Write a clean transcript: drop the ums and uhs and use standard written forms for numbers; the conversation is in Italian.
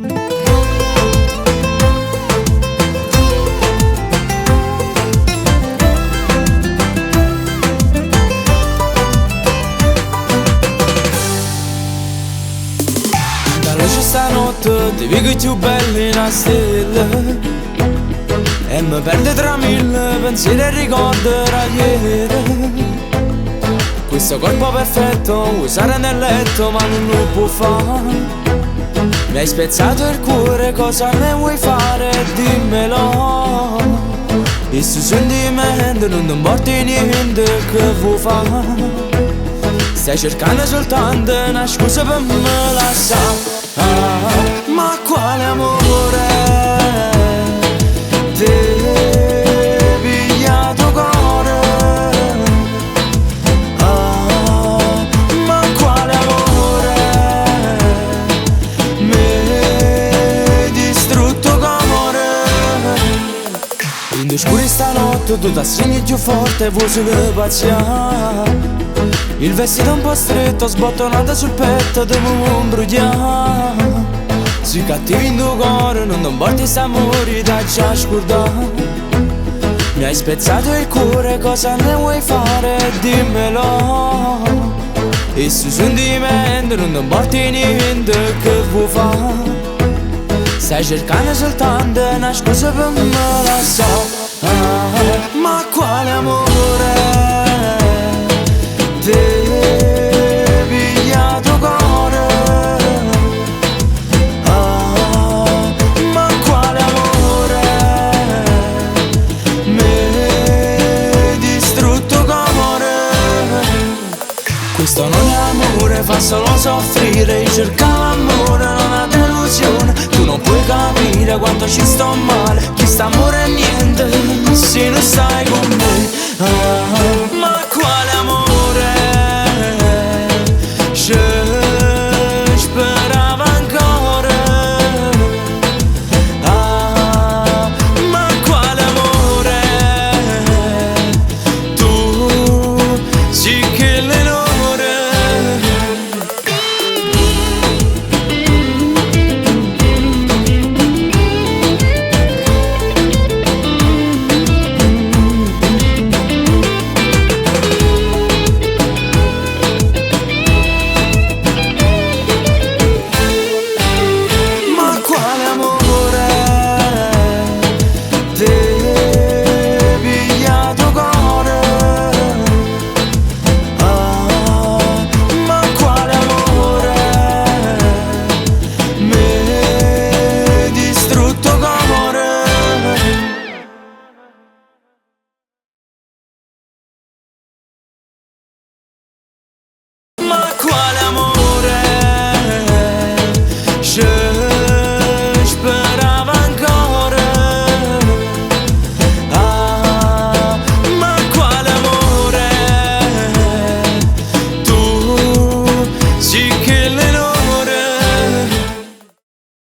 Da luce stanotte ti vedo più belli in una stella e mi perde tra mille pensieri e ricordi da ieri. Questo corpo perfetto vuoi stare nel letto ma non lo può fare. Mi hai spezzato il cuore, cosa ne vuoi fare? Dimmelo. Il suo sentimento non ti importa niente, che vuoi fare? Stai cercando soltanto una scusa per me lasciare. Ma quale amore ti pigliato cuore? Ma quale amore mi hai distrutto cuore? In due scuri stanotte tu ti stringi più forte e vuoi solo paziare. Il vestito un po' stretto, sbottonato sul petto, devo imbrugliare. Sui cattivi in tuo cuore, non ti importi sta amore, da già scordare. Mi hai spezzato il cuore, cosa ne vuoi fare? Dimmelo. E sui sentimenti non ti importi niente, che vuoi fare? Stai cercando soltanto una scusa per me, la so. Ma quale amore ti pigliato cuore? Ma quale amore mi hai distrutto cuore? Questo non è amore, fa solo soffrire. Io cercavo amore, non è delusione. Tu non puoi capire quanto ci sto male. Chi sta amore è niente se non stai con me.